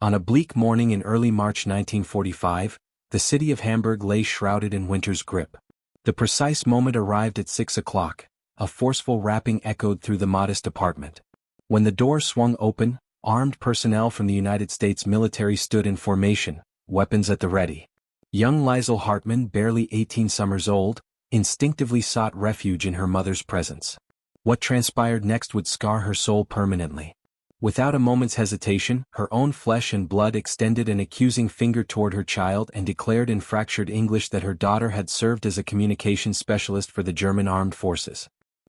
On a bleak morning in early March 1945, the city of Hamburg lay shrouded in winter's grip. The precise moment arrived at 6 o'clock. A forceful rapping echoed through the modest apartment. When the door swung open, armed personnel from the United States military stood in formation, weapons at the ready. Young Leisel Hartman, barely 18 summers old, instinctively sought refuge in her mother's presence. What transpired next would scar her soul permanently. Without a moment's hesitation, her own flesh and blood extended an accusing finger toward her child and declared in fractured English that her daughter had served as a communications specialist for the German armed forces.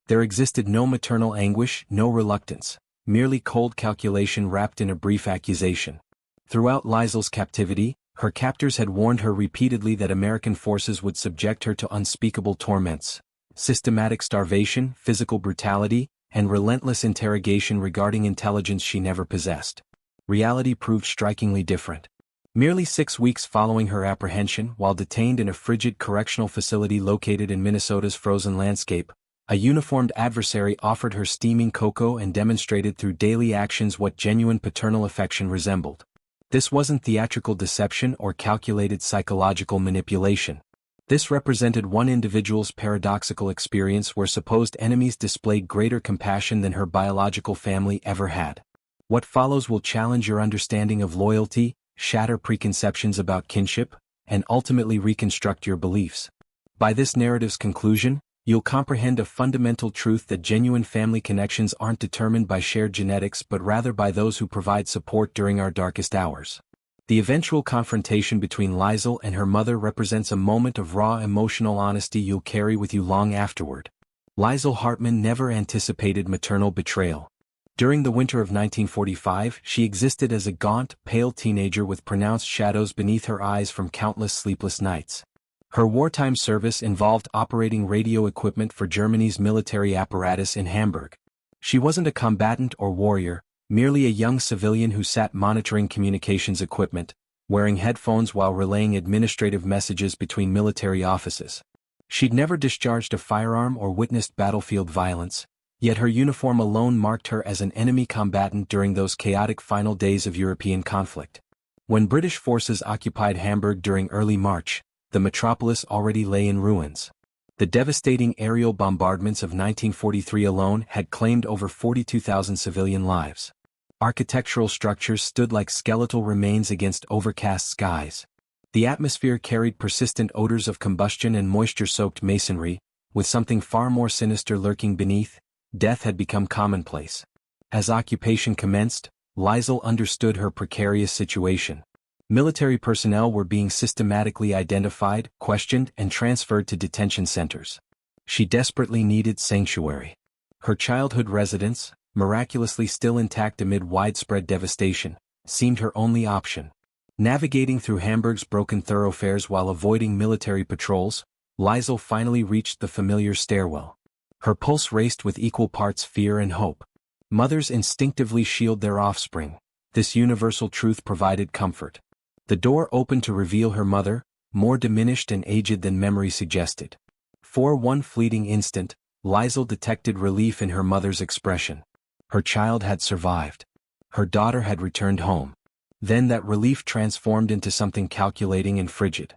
There existed no maternal anguish, no reluctance, merely cold calculation wrapped in a brief accusation. Throughout Leisel's captivity, her captors had warned her repeatedly that American forces would subject her to unspeakable torments, systematic starvation, physical brutality, and relentless interrogation regarding intelligence she never possessed. Reality proved strikingly different. Merely 6 weeks following her apprehension, while detained in a frigid correctional facility located in Minnesota's frozen landscape, a uniformed adversary offered her steaming cocoa and demonstrated through daily actions what genuine paternal affection resembled. This wasn't theatrical deception or calculated psychological manipulation. This represented one individual's paradoxical experience where supposed enemies displayed greater compassion than her biological family ever had. What follows will challenge your understanding of loyalty, shatter preconceptions about kinship, and ultimately reconstruct your beliefs. By this narrative's conclusion, you'll comprehend a fundamental truth that genuine family connections aren't determined by shared genetics but rather by those who provide support during our darkest hours. The eventual confrontation between Leisel and her mother represents a moment of raw emotional honesty you'll carry with you long afterward. Leisel Hartman never anticipated maternal betrayal. During the winter of 1945, she existed as a gaunt, pale teenager with pronounced shadows beneath her eyes from countless sleepless nights. Her wartime service involved operating radio equipment for Germany's military apparatus in Hamburg. She wasn't a combatant or warrior, merely a young civilian who sat monitoring communications equipment, wearing headphones while relaying administrative messages between military offices. She'd never discharged a firearm or witnessed battlefield violence, yet her uniform alone marked her as an enemy combatant during those chaotic final days of European conflict. When British forces occupied Hamburg during early March, the metropolis already lay in ruins. The devastating aerial bombardments of 1943 alone had claimed over 42,000 civilian lives. Architectural structures stood like skeletal remains against overcast skies. The atmosphere carried persistent odors of combustion and moisture-soaked masonry, with something far more sinister lurking beneath. Death had become commonplace. As occupation commenced, Leisel understood her precarious situation. Military personnel were being systematically identified, questioned, and transferred to detention centers. She desperately needed sanctuary. Her childhood residence, miraculously still intact amid widespread devastation, seemed her only option. Navigating through Hamburg's broken thoroughfares while avoiding military patrols, Leisel finally reached the familiar stairwell. Her pulse raced with equal parts fear and hope. Mothers instinctively shield their offspring. This universal truth provided comfort. The door opened to reveal her mother, more diminished and aged than memory suggested. For one fleeting instant, Leisel detected relief in her mother's expression. Her child had survived. Her daughter had returned home. Then that relief transformed into something calculating and frigid.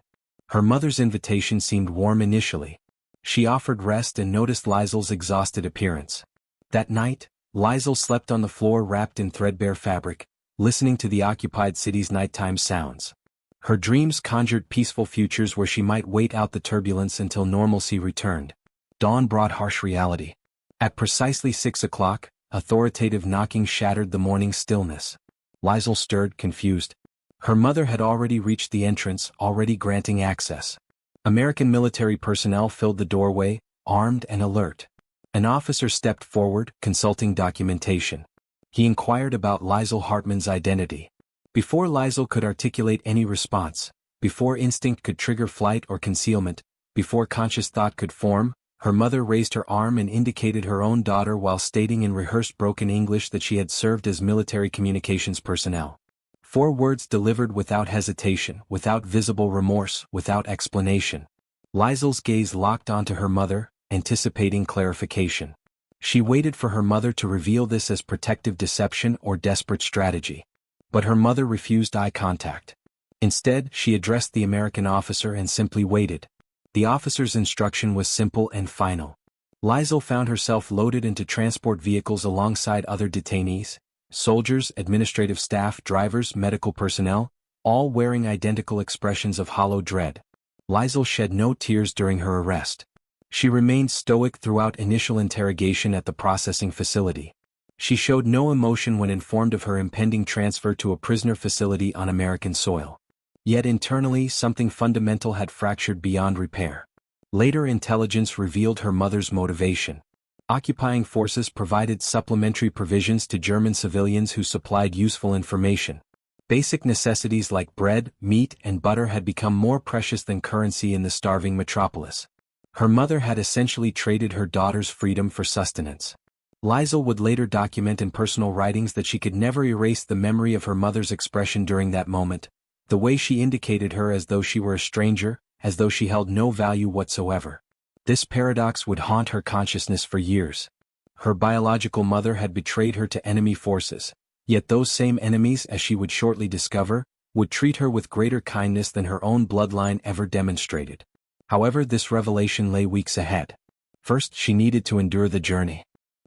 Her mother's invitation seemed warm initially. She offered rest and noticed Leisel's exhausted appearance. That night, Leisel slept on the floor wrapped in threadbare fabric, listening to the occupied city's nighttime sounds. Her dreams conjured peaceful futures where she might wait out the turbulence until normalcy returned. Dawn brought harsh reality. At precisely 6 o'clock, authoritative knocking shattered the morning stillness. Leisel stirred, confused. Her mother had already reached the entrance, already granting access. American military personnel filled the doorway, armed and alert. An officer stepped forward, consulting documentation. He inquired about Leisel Hartman's identity. Before Leisel could articulate any response, before instinct could trigger flight or concealment, before conscious thought could form, her mother raised her arm and indicated her own daughter while stating in rehearsed broken English that she had served as military communications personnel. 4 words delivered without hesitation, without visible remorse, without explanation. Leisel's gaze locked onto her mother, anticipating clarification. She waited for her mother to reveal this as protective deception or desperate strategy. But her mother refused eye contact. Instead, she addressed the American officer and simply waited. The officer's instruction was simple and final. Leisel found herself loaded into transport vehicles alongside other detainees, soldiers, administrative staff, drivers, medical personnel, all wearing identical expressions of hollow dread. Leisel shed no tears during her arrest. She remained stoic throughout initial interrogation at the processing facility. She showed no emotion when informed of her impending transfer to a prisoner facility on American soil. Yet internally something fundamental had fractured beyond repair. Later intelligence revealed her mother's motivation. Occupying forces provided supplementary provisions to German civilians who supplied useful information. Basic necessities like bread, meat, and butter had become more precious than currency in the starving metropolis. Her mother had essentially traded her daughter's freedom for sustenance. Leisel would later document in personal writings that she could never erase the memory of her mother's expression during that moment, the way she indicated her as though she were a stranger, as though she held no value whatsoever. This paradox would haunt her consciousness for years. Her biological mother had betrayed her to enemy forces, yet those same enemies, as she would shortly discover, would treat her with greater kindness than her own bloodline ever demonstrated. However, this revelation lay weeks ahead. First, she needed to endure the journey.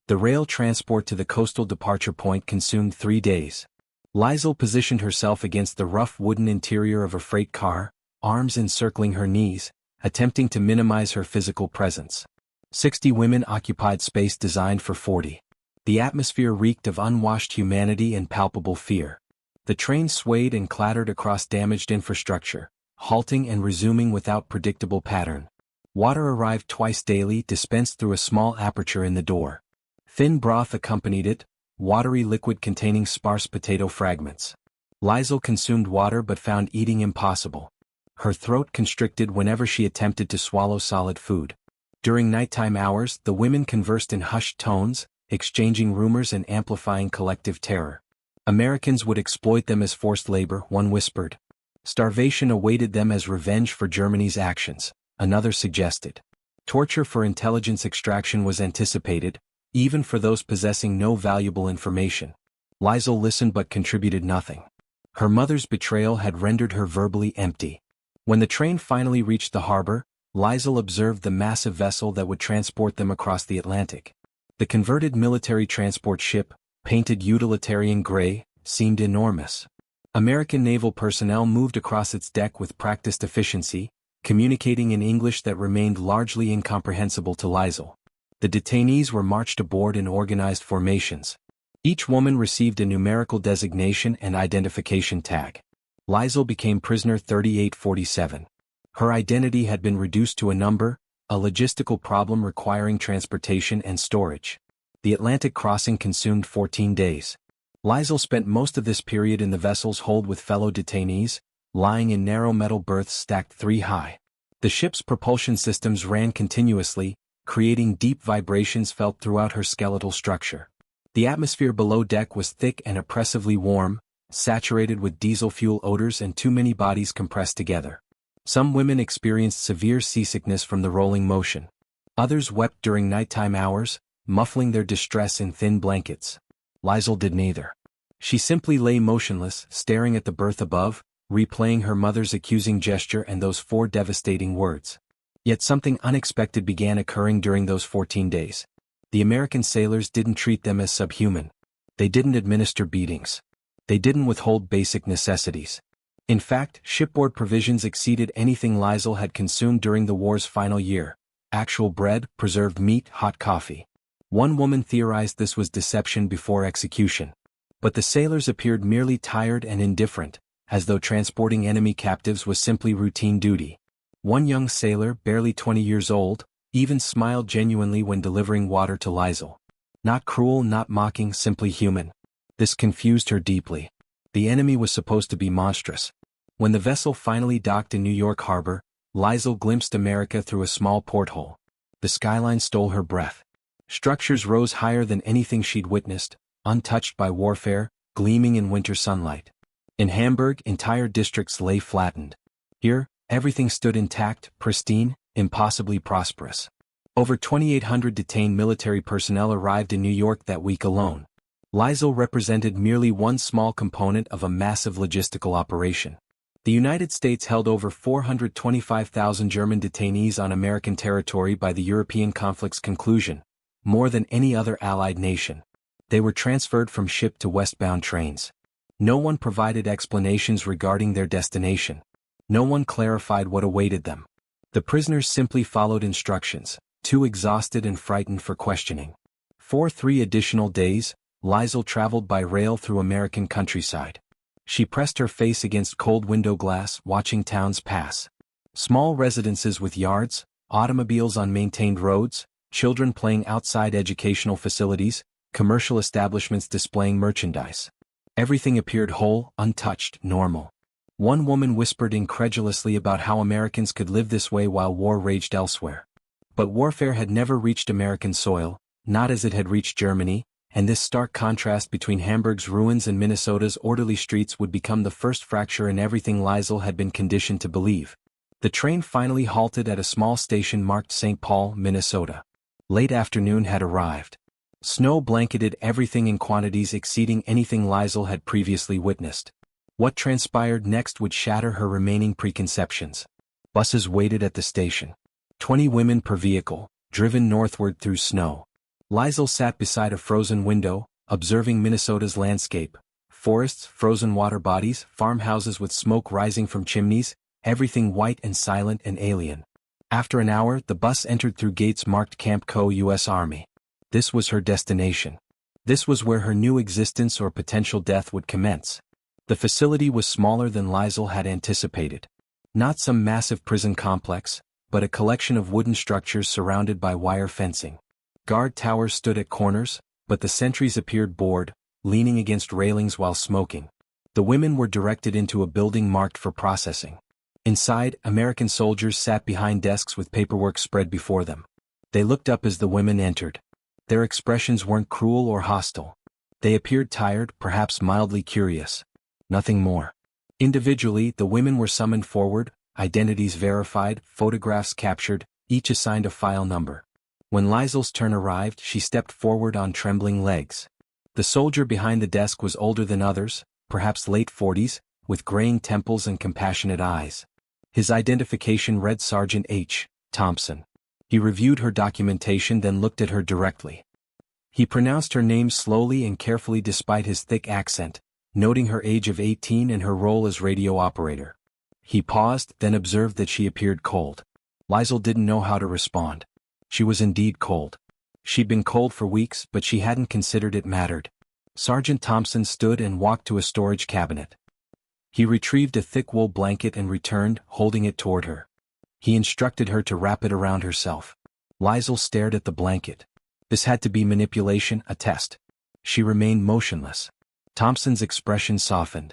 The rail transport to the coastal departure point consumed 3 days. Leisel positioned herself against the rough wooden interior of a freight car, arms encircling her knees, attempting to minimize her physical presence. 60 women occupied space designed for 40. The atmosphere reeked of unwashed humanity and palpable fear. The train swayed and clattered across damaged infrastructure, halting and resuming without predictable pattern. Water arrived twice daily, dispensed through a small aperture in the door. Thin broth accompanied it, watery liquid containing sparse potato fragments. Leisel consumed water but found eating impossible. Her throat constricted whenever she attempted to swallow solid food. During nighttime hours, the women conversed in hushed tones, exchanging rumors and amplifying collective terror. Americans would exploit them as forced labor, one whispered. Starvation awaited them as revenge for Germany's actions, another suggested. Torture for intelligence extraction was anticipated, even for those possessing no valuable information. Leisel listened but contributed nothing. Her mother's betrayal had rendered her verbally empty. When the train finally reached the harbor, Leisel observed the massive vessel that would transport them across the Atlantic. The converted military transport ship, painted utilitarian gray, seemed enormous. American naval personnel moved across its deck with practiced efficiency, communicating in English that remained largely incomprehensible to Leisel. The detainees were marched aboard in organized formations. Each woman received a numerical designation and identification tag. Leisel became prisoner 3847. Her identity had been reduced to a number, a logistical problem requiring transportation and storage. The Atlantic crossing consumed 14 days. Leisel spent most of this period in the vessel's hold with fellow detainees, lying in narrow metal berths stacked 3 high. The ship's propulsion systems ran continuously, creating deep vibrations felt throughout her skeletal structure. The atmosphere below deck was thick and oppressively warm, saturated with diesel fuel odors and too many bodies compressed together. Some women experienced severe seasickness from the rolling motion. Others wept during nighttime hours, muffling their distress in thin blankets. Leisel did neither. She simply lay motionless, staring at the berth above, replaying her mother's accusing gesture and those 4 devastating words. Yet something unexpected began occurring during those 14 days. The American sailors didn't treat them as subhuman. They didn't administer beatings. They didn't withhold basic necessities. In fact, shipboard provisions exceeded anything Leisel had consumed during the war's final year. Actual bread, preserved meat, hot coffee. One woman theorized this was deception before execution. But the sailors appeared merely tired and indifferent, as though transporting enemy captives was simply routine duty. One young sailor, barely 20 years old, even smiled genuinely when delivering water to Leisel. Not cruel, not mocking, simply human. This confused her deeply. The enemy was supposed to be monstrous. When the vessel finally docked in New York Harbor, Leisel glimpsed America through a small porthole. The skyline stole her breath. Structures rose higher than anything she'd witnessed, untouched by warfare, gleaming in winter sunlight. In Hamburg, entire districts lay flattened. Here, everything stood intact, pristine, impossibly prosperous. Over 2,800 detained military personnel arrived in New York that week alone. Leisel represented merely one small component of a massive logistical operation. The United States held over 425,000 German detainees on American territory by the European conflict's conclusion, more than any other Allied nation. They were transferred from ship to westbound trains. No one provided explanations regarding their destination. No one clarified what awaited them. The prisoners simply followed instructions, too exhausted and frightened for questioning. For 3 additional days, Leisel traveled by rail through American countryside. She pressed her face against cold window glass, watching towns pass. Small residences with yards, automobiles on maintained roads, children playing outside educational facilities, commercial establishments displaying merchandise. Everything appeared whole, untouched, normal. One woman whispered incredulously about how Americans could live this way while war raged elsewhere. But warfare had never reached American soil, not as it had reached Germany, and this stark contrast between Hamburg's ruins and Minnesota's orderly streets would become the first fracture in everything Leisel had been conditioned to believe. The train finally halted at a small station marked St. Paul, Minnesota. Late afternoon had arrived. Snow blanketed everything in quantities exceeding anything Leisel had previously witnessed. What transpired next would shatter her remaining preconceptions. Buses waited at the station. 20 women per vehicle, driven northward through snow. Leisel sat beside a frozen window, observing Minnesota's landscape. Forests, frozen water bodies, farmhouses with smoke rising from chimneys, everything white and silent and alien. After an hour, the bus entered through gates marked Camp Co. U.S. Army. This was her destination. This was where her new existence or potential death would commence. The facility was smaller than Leisel had anticipated. Not some massive prison complex, but a collection of wooden structures surrounded by wire fencing. Guard towers stood at corners, but the sentries appeared bored, leaning against railings while smoking. The women were directed into a building marked for processing. Inside, American soldiers sat behind desks with paperwork spread before them. They looked up as the women entered. Their expressions weren't cruel or hostile. They appeared tired, perhaps mildly curious. Nothing more. Individually, the women were summoned forward, identities verified, photographs captured, each assigned a file number. When Leisel's turn arrived, she stepped forward on trembling legs. The soldier behind the desk was older than others, perhaps late 40s, with graying temples and compassionate eyes. His identification read Sergeant H. Thompson. He reviewed her documentation, then looked at her directly. He pronounced her name slowly and carefully despite his thick accent, noting her age of 18 and her role as radio operator. He paused, then observed that she appeared cold. Leisel didn't know how to respond. She was indeed cold. She'd been cold for weeks, but she hadn't considered it mattered. Sergeant Thompson stood and walked to a storage cabinet. He retrieved a thick wool blanket and returned, holding it toward her. He instructed her to wrap it around herself. Leisel stared at the blanket. This had to be manipulation, a test. She remained motionless. Thompson's expression softened.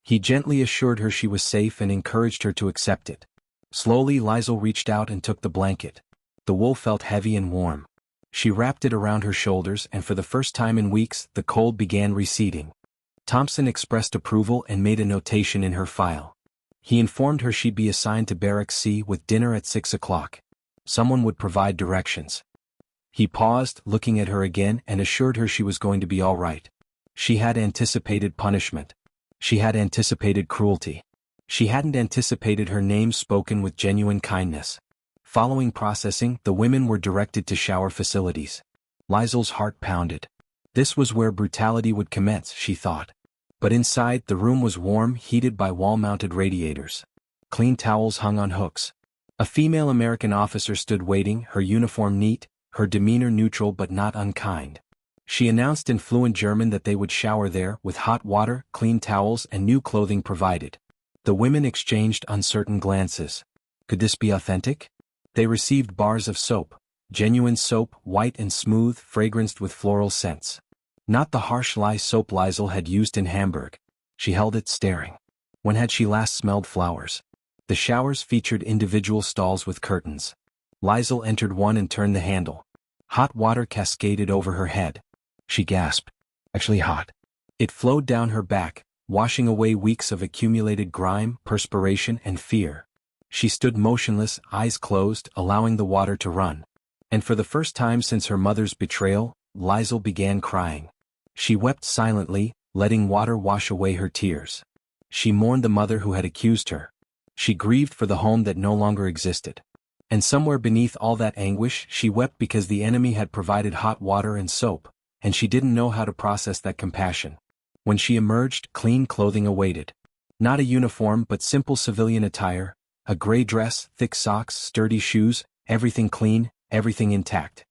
He gently assured her she was safe and encouraged her to accept it. Slowly, Leisel reached out and took the blanket. The wool felt heavy and warm. She wrapped it around her shoulders, and for the first time in weeks, the cold began receding. Thompson expressed approval and made a notation in her file. He informed her she'd be assigned to Barracks C with dinner at 6 o'clock. Someone would provide directions. He paused, looking at her again, and assured her she was going to be all right. She had anticipated punishment. She had anticipated cruelty. She hadn't anticipated her name spoken with genuine kindness. Following processing, the women were directed to shower facilities. Leisel's heart pounded. This was where brutality would commence, she thought. But inside, the room was warm, heated by wall-mounted radiators. Clean towels hung on hooks. A female American officer stood waiting, her uniform neat, her demeanor neutral but not unkind. She announced in fluent German that they would shower there, with hot water, clean towels, and new clothing provided. The women exchanged uncertain glances. Could this be authentic? They received bars of soap. Genuine soap, white and smooth, fragranced with floral scents. Not the harsh lye soap Leisel had used in Hamburg. She held it, staring. When had she last smelled flowers? The showers featured individual stalls with curtains. Leisel entered one and turned the handle. Hot water cascaded over her head. She gasped. Actually hot. It flowed down her back, washing away weeks of accumulated grime, perspiration, and fear. She stood motionless, eyes closed, allowing the water to run. And for the first time since her mother's betrayal, Leisel began crying. She wept silently, letting water wash away her tears. She mourned the mother who had accused her. She grieved for the home that no longer existed. And somewhere beneath all that anguish, she wept because the enemy had provided hot water and soap, and she didn't know how to process that compassion. When she emerged, clean clothing awaited. Not a uniform but simple civilian attire, a gray dress, thick socks, sturdy shoes, everything clean, everything intact.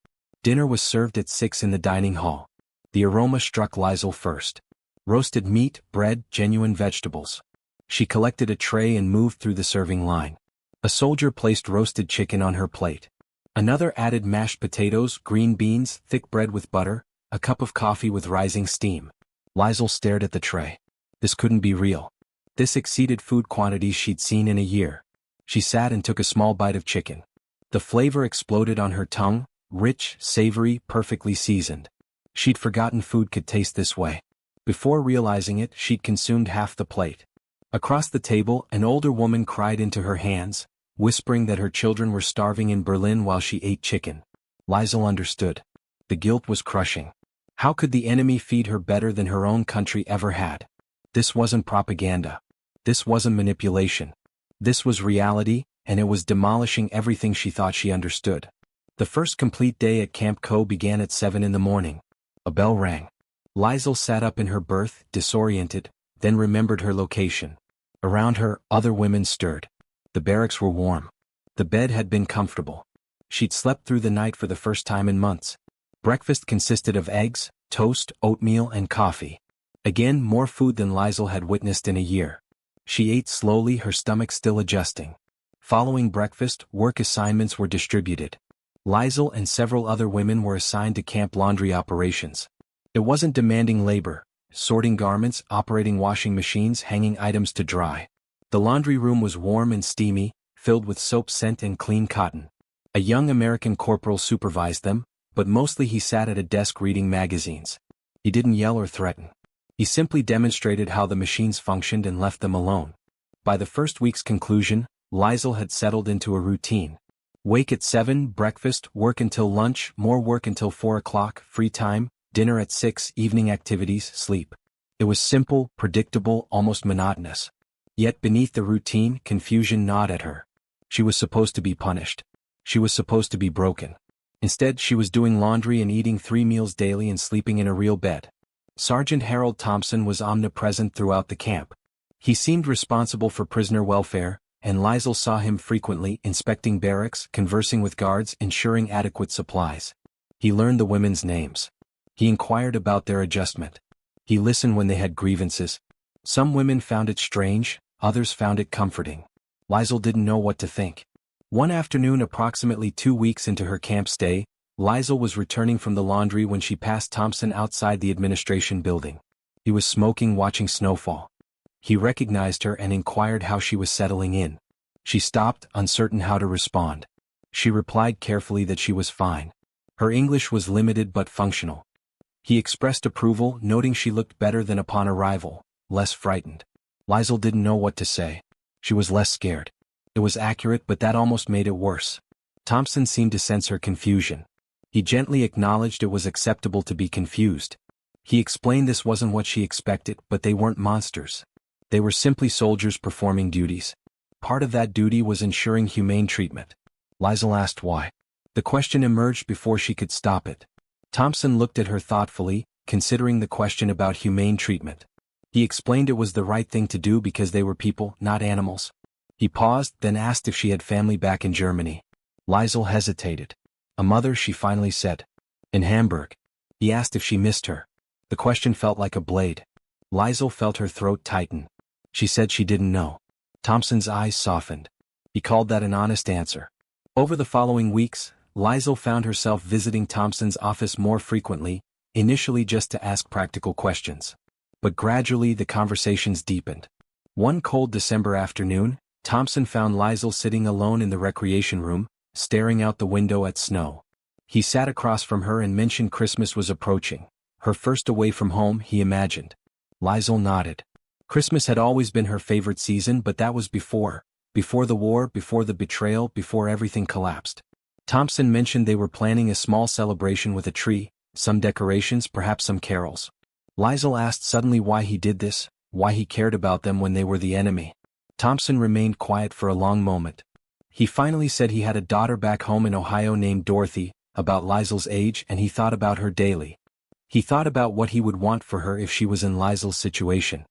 Dinner was served at 6 in the dining hall. The aroma struck Leisel first. Roasted meat, bread, genuine vegetables. She collected a tray and moved through the serving line. A soldier placed roasted chicken on her plate. Another added mashed potatoes, green beans, thick bread with butter, a cup of coffee with rising steam. Leisel stared at the tray. This couldn't be real. This exceeded food quantities she'd seen in a year. She sat and took a small bite of chicken. The flavor exploded on her tongue, rich, savory, perfectly seasoned. She'd forgotten food could taste this way. Before realizing it, she'd consumed half the plate. Across the table, an older woman cried into her hands, whispering that her children were starving in Berlin while she ate chicken. Leisel understood. The guilt was crushing. How could the enemy feed her better than her own country ever had? This wasn't propaganda. This wasn't manipulation. This was reality, and it was demolishing everything she thought she understood. The first complete day at Camp Co began at 7 in the morning. A bell rang. Leisel sat up in her berth, disoriented, then remembered her location. Around her, other women stirred. The barracks were warm. The bed had been comfortable. She'd slept through the night for the first time in months. Breakfast consisted of eggs, toast, oatmeal, and coffee. Again, more food than Leisel had witnessed in a year. She ate slowly, her stomach still adjusting. Following breakfast, work assignments were distributed. Leisel and several other women were assigned to camp laundry operations. It wasn't demanding labor, sorting garments, operating washing machines, hanging items to dry. The laundry room was warm and steamy, filled with soap scent and clean cotton. A young American corporal supervised them, but mostly he sat at a desk reading magazines. He didn't yell or threaten. He simply demonstrated how the machines functioned and left them alone. By the first week's conclusion, Leisel had settled into a routine. Wake at 7, breakfast, work until lunch, more work until 4 o'clock, free time, dinner at 6, evening activities, sleep. It was simple, predictable, almost monotonous. Yet beneath the routine, confusion gnawed at her. She was supposed to be punished. She was supposed to be broken. Instead, she was doing laundry and eating 3 meals daily and sleeping in a real bed. Sergeant Harold Thompson was omnipresent throughout the camp. He seemed responsible for prisoner welfare, and Leisel saw him frequently, inspecting barracks, conversing with guards, ensuring adequate supplies. He learned the women's names. He inquired about their adjustment. He listened when they had grievances. Some women found it strange, others found it comforting. Leisel didn't know what to think. One afternoon, approximately 2 weeks into her camp stay, Leisel was returning from the laundry when she passed Thompson outside the administration building. He was smoking, watching snowfall. He recognized her and inquired how she was settling in. She stopped, uncertain how to respond. She replied carefully that she was fine. Her English was limited but functional. He expressed approval, noting she looked better than upon arrival, less frightened. Leisel didn't know what to say. She was less scared. It was accurate, but that almost made it worse. Thompson seemed to sense her confusion. He gently acknowledged it was acceptable to be confused. He explained this wasn't what she expected, but they weren't monsters. They were simply soldiers performing duties. Part of that duty was ensuring humane treatment. Leisel asked why. The question emerged before she could stop it. Thompson looked at her thoughtfully, considering the question about humane treatment. He explained it was the right thing to do because they were people, not animals. He paused, then asked if she had family back in Germany. Leisel hesitated. A mother, she finally said. In Hamburg. He asked if she missed her. The question felt like a blade. Leisel felt her throat tighten. She said she didn't know. Thompson's eyes softened. He called that an honest answer. Over the following weeks, Leisel found herself visiting Thompson's office more frequently, initially just to ask practical questions. But gradually the conversations deepened. One cold December afternoon, Thompson found Leisel sitting alone in the recreation room, staring out the window at snow. He sat across from her and mentioned Christmas was approaching. Her first away from home, he imagined. Leisel nodded. Christmas had always been her favorite season, but that was before the war, before the betrayal, before everything collapsed. Thompson mentioned they were planning a small celebration with a tree, some decorations, perhaps some carols. Leisel asked suddenly why he did this, why he cared about them when they were the enemy. Thompson remained quiet for a long moment. He finally said he had a daughter back home in Ohio named Dorothy, about Leisel's age, and he thought about her daily. He thought about what he would want for her if she was in Leisel's situation.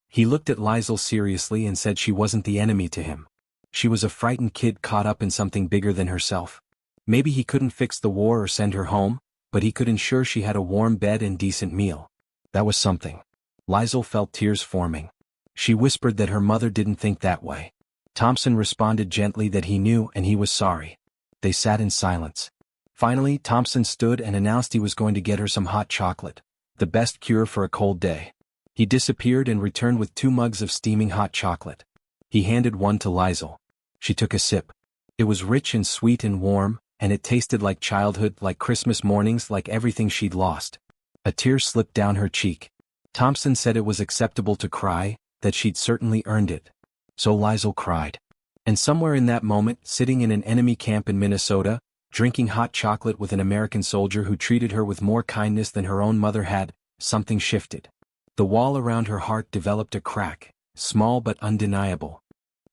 He looked at Leisel seriously and said she wasn't the enemy to him. She was a frightened kid caught up in something bigger than herself. Maybe he couldn't fix the war or send her home, but he could ensure she had a warm bed and decent meal. That was something. Leisel felt tears forming. She whispered that her mother didn't think that way. Thompson responded gently that he knew and he was sorry. They sat in silence. Finally, Thompson stood and announced he was going to get her some hot chocolate, the best cure for a cold day. He disappeared and returned with 2 mugs of steaming hot chocolate. He handed one to Leisel. She took a sip. It was rich and sweet and warm, and it tasted like childhood, like Christmas mornings, like everything she'd lost. A tear slipped down her cheek. Thompson said it was acceptable to cry, that she'd certainly earned it. So Leisel cried. And somewhere in that moment, sitting in an enemy camp in Minnesota, drinking hot chocolate with an American soldier who treated her with more kindness than her own mother had, something shifted. The wall around her heart developed a crack, small but undeniable.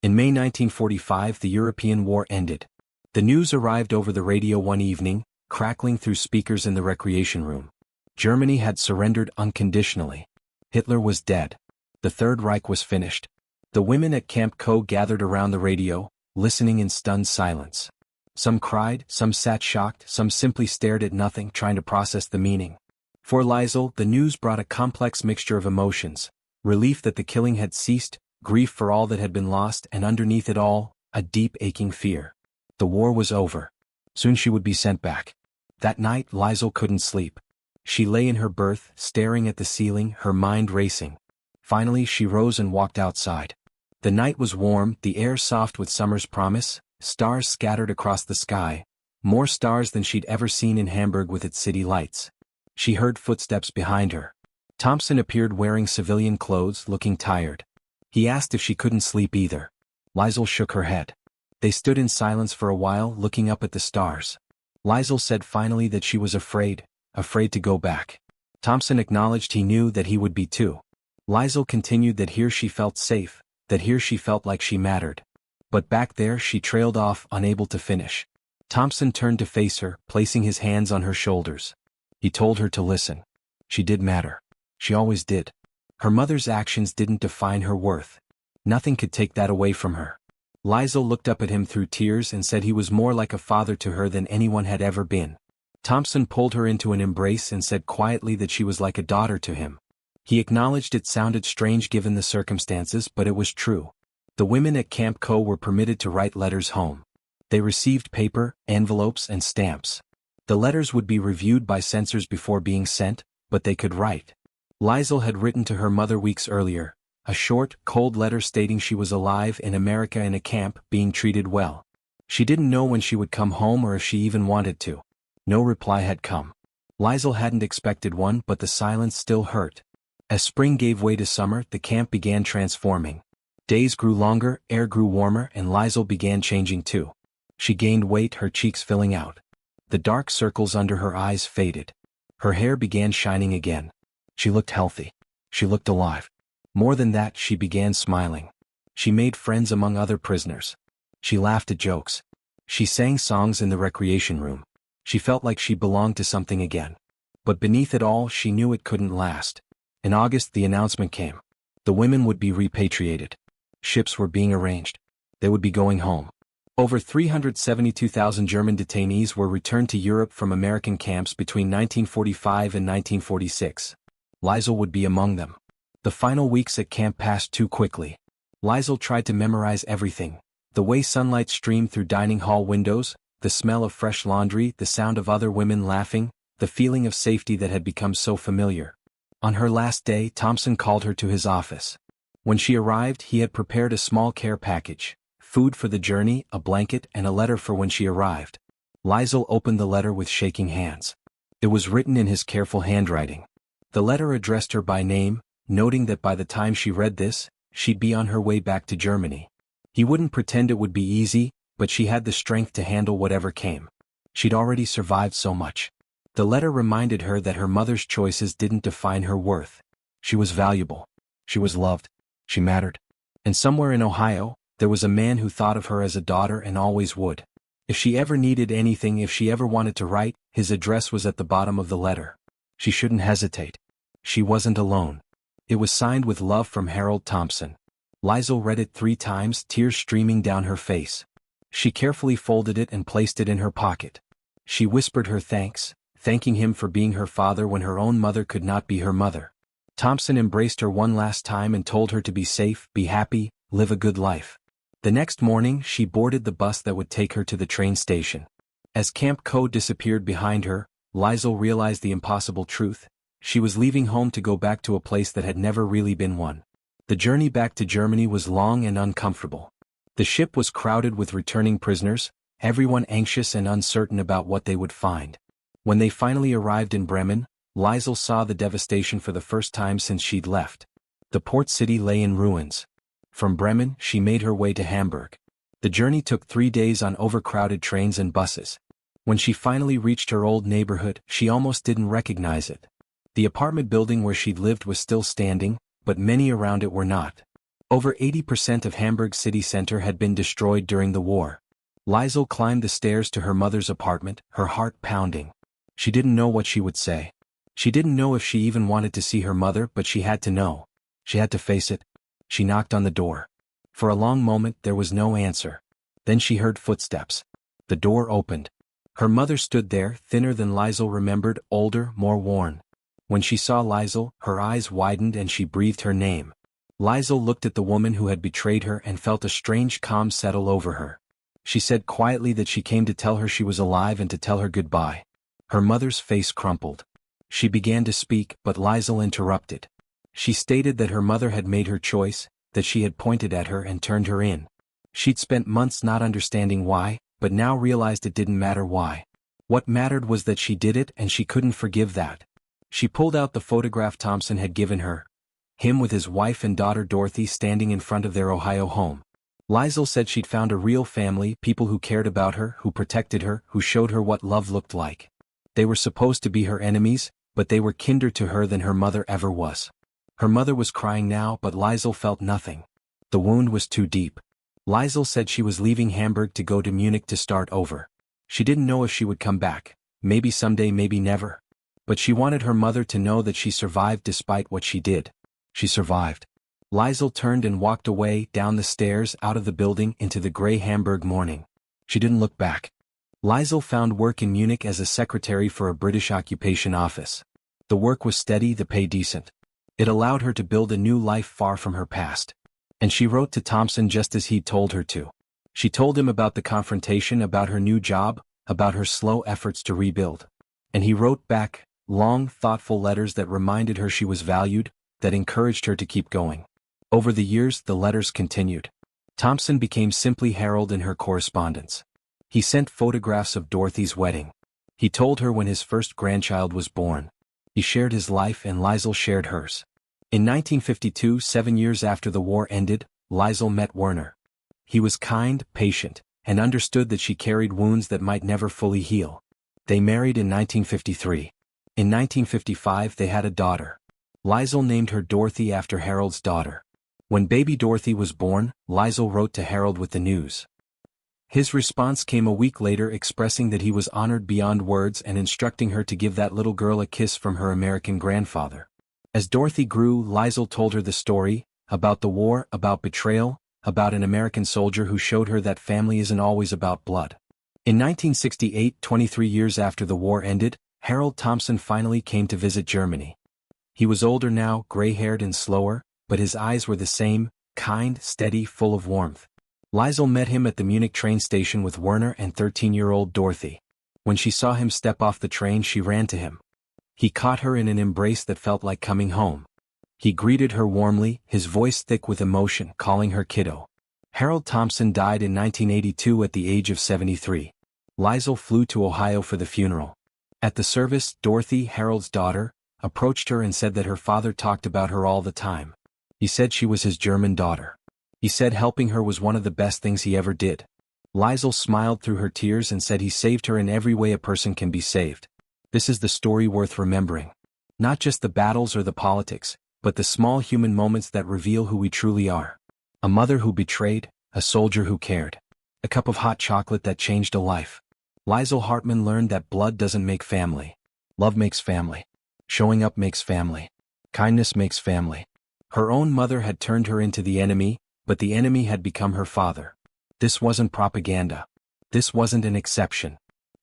In May 1945, the European war ended. The news arrived over the radio one evening, crackling through speakers in the recreation room. Germany had surrendered unconditionally. Hitler was dead. The Third Reich was finished. The women at Camp Co gathered around the radio, listening in stunned silence. Some cried, some sat shocked, some simply stared at nothing, trying to process the meaning. For Leisel, the news brought a complex mixture of emotions: relief that the killing had ceased, grief for all that had been lost, and underneath it all, a deep aching fear. The war was over. Soon she would be sent back. That night, Leisel couldn't sleep. She lay in her berth, staring at the ceiling, her mind racing. Finally, she rose and walked outside. The night was warm, the air soft with summer's promise, stars scattered across the sky, more stars than she'd ever seen in Hamburg with its city lights. She heard footsteps behind her. Thompson appeared wearing civilian clothes, looking tired. He asked if she couldn't sleep either. Leisel shook her head. They stood in silence for a while, looking up at the stars. Leisel said finally that she was afraid to go back. Thompson acknowledged he knew that he would be too. Leisel continued that here she felt safe, that here she felt like she mattered. But back there she trailed off, unable to finish. Thompson turned to face her, placing his hands on her shoulders. He told her to listen. She did matter. She always did. Her mother's actions didn't define her worth. Nothing could take that away from her. Leisel looked up at him through tears and said he was more like a father to her than anyone had ever been. Thompson pulled her into an embrace and said quietly that she was like a daughter to him. He acknowledged it sounded strange given the circumstances, but it was true. The women at Camp Co were permitted to write letters home. They received paper, envelopes, and stamps. The letters would be reviewed by censors before being sent, but they could write. Leisel had written to her mother weeks earlier, a short, cold letter stating she was alive in America in a camp, being treated well. She didn't know when she would come home or if she even wanted to. No reply had come. Leisel hadn't expected one, but the silence still hurt. As spring gave way to summer, the camp began transforming. Days grew longer, air grew warmer, and Leisel began changing too. She gained weight, her cheeks filling out. The dark circles under her eyes faded. Her hair began shining again. She looked healthy. She looked alive. More than that, she began smiling. She made friends among other prisoners. She laughed at jokes. She sang songs in the recreation room. She felt like she belonged to something again. But beneath it all, she knew it couldn't last. In August, the announcement came. The women would be repatriated. Ships were being arranged. They would be going home. Over 372,000 German detainees were returned to Europe from American camps between 1945 and 1946. Leisel would be among them. The final weeks at camp passed too quickly. Leisel tried to memorize everything: the way sunlight streamed through dining hall windows, the smell of fresh laundry, the sound of other women laughing, the feeling of safety that had become so familiar. On her last day, Thompson called her to his office. When she arrived, he had prepared a small care package: food for the journey, a blanket, and a letter for when she arrived. Leisel opened the letter with shaking hands. It was written in his careful handwriting. The letter addressed her by name, noting that by the time she read this, she'd be on her way back to Germany. He wouldn't pretend it would be easy, but she had the strength to handle whatever came. She'd already survived so much. The letter reminded her that her mother's choices didn't define her worth. She was valuable. She was loved. She mattered. And somewhere in Ohio, there was a man who thought of her as a daughter and always would. If she ever needed anything, if she ever wanted to write, his address was at the bottom of the letter. She shouldn't hesitate. She wasn't alone. It was signed with love from Harold Thompson. Leisel read it 3 times, tears streaming down her face. She carefully folded it and placed it in her pocket. She whispered her thanks, thanking him for being her father when her own mother could not be her mother. Thompson embraced her one last time and told her to be safe, be happy, live a good life. The next morning, she boarded the bus that would take her to the train station. As Camp Code disappeared behind her, Leisel realized the impossible truth. She was leaving home to go back to a place that had never really been one. The journey back to Germany was long and uncomfortable. The ship was crowded with returning prisoners, everyone anxious and uncertain about what they would find. When they finally arrived in Bremen, Leisel saw the devastation for the first time since she'd left. The port city lay in ruins. From Bremen, she made her way to Hamburg. The journey took 3 days on overcrowded trains and buses. When she finally reached her old neighborhood, she almost didn't recognize it. The apartment building where she'd lived was still standing, but many around it were not. Over 80% of Hamburg's city center had been destroyed during the war. Leisel climbed the stairs to her mother's apartment, her heart pounding. She didn't know what she would say. She didn't know if she even wanted to see her mother, but she had to know. She had to face it. She knocked on the door. For a long moment there was no answer. Then she heard footsteps. The door opened. Her mother stood there, thinner than Leisel remembered, older, more worn. When she saw Leisel, her eyes widened and she breathed her name. Leisel looked at the woman who had betrayed her and felt a strange calm settle over her. She said quietly that she came to tell her she was alive and to tell her goodbye. Her mother's face crumpled. She began to speak, but Leisel interrupted. She stated that her mother had made her choice, that she had pointed at her and turned her in. She'd spent months not understanding why, but now realized it didn't matter why. What mattered was that she did it and she couldn't forgive that. She pulled out the photograph Thompson had given her. Him with his wife and daughter Dorothy standing in front of their Ohio home. Leisel said she'd found a real family, people who cared about her, who protected her, who showed her what love looked like. They were supposed to be her enemies, but they were kinder to her than her mother ever was. Her mother was crying now, but Leisel felt nothing. The wound was too deep. Leisel said she was leaving Hamburg to go to Munich to start over. She didn't know if she would come back, maybe someday, maybe never. But she wanted her mother to know that she survived despite what she did. She survived. Leisel turned and walked away, down the stairs, out of the building, into the gray Hamburg morning. She didn't look back. Leisel found work in Munich as a secretary for a British occupation office. The work was steady, the pay decent. It allowed her to build a new life far from her past. And she wrote to Thompson just as he'd told her to. She told him about the confrontation, about her new job, about her slow efforts to rebuild. And he wrote back, long, thoughtful letters that reminded her she was valued, that encouraged her to keep going. Over the years, the letters continued. Thompson became simply Harold in her correspondence. He sent photographs of Dorothy's wedding. He told her when his first grandchild was born. He shared his life and Leisel shared hers. In 1952, 7 years after the war ended, Leisel met Werner. He was kind, patient, and understood that she carried wounds that might never fully heal. They married in 1953. In 1955 they had a daughter. Leisel named her Dorothy after Harold's daughter. When baby Dorothy was born, Leisel wrote to Harold with the news. His response came a week later, expressing that he was honored beyond words and instructing her to give that little girl a kiss from her American grandfather. As Dorothy grew, Leisel told her the story, about the war, about betrayal, about an American soldier who showed her that family isn't always about blood. In 1968, 23 years after the war ended, Harold Thompson finally came to visit Germany. He was older now, gray-haired and slower, but his eyes were the same, kind, steady, full of warmth. Leisel met him at the Munich train station with Werner and 13-year-old Dorothy. When she saw him step off the train, she ran to him. He caught her in an embrace that felt like coming home. He greeted her warmly, his voice thick with emotion, calling her kiddo. Harold Thompson died in 1982 at the age of 73. Leisel flew to Ohio for the funeral. At the service, Dorothy, Harold's daughter, approached her and said that her father talked about her all the time. He said she was his German daughter. He said helping her was one of the best things he ever did. Leisel smiled through her tears and said he saved her in every way a person can be saved. This is the story worth remembering. Not just the battles or the politics, but the small human moments that reveal who we truly are. A mother who betrayed, a soldier who cared. A cup of hot chocolate that changed a life. Leisel Hartman learned that blood doesn't make family. Love makes family. Showing up makes family. Kindness makes family. Her own mother had turned her into the enemy, but the enemy had become her father. This wasn't propaganda. This wasn't an exception.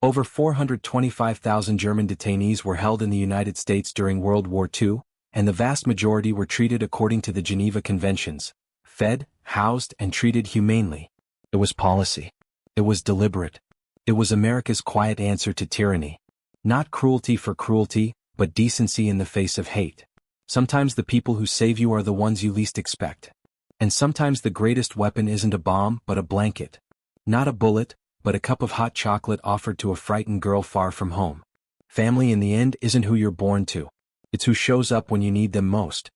Over 425,000 German detainees were held in the United States during World War II, and the vast majority were treated according to the Geneva Conventions, fed, housed, and treated humanely. It was policy. It was deliberate. It was America's quiet answer to tyranny. Not cruelty for cruelty, but decency in the face of hate. Sometimes the people who save you are the ones you least expect. And sometimes the greatest weapon isn't a bomb but a blanket. Not a bullet, but a cup of hot chocolate offered to a frightened girl far from home. Family in the end isn't who you're born to. It's who shows up when you need them most.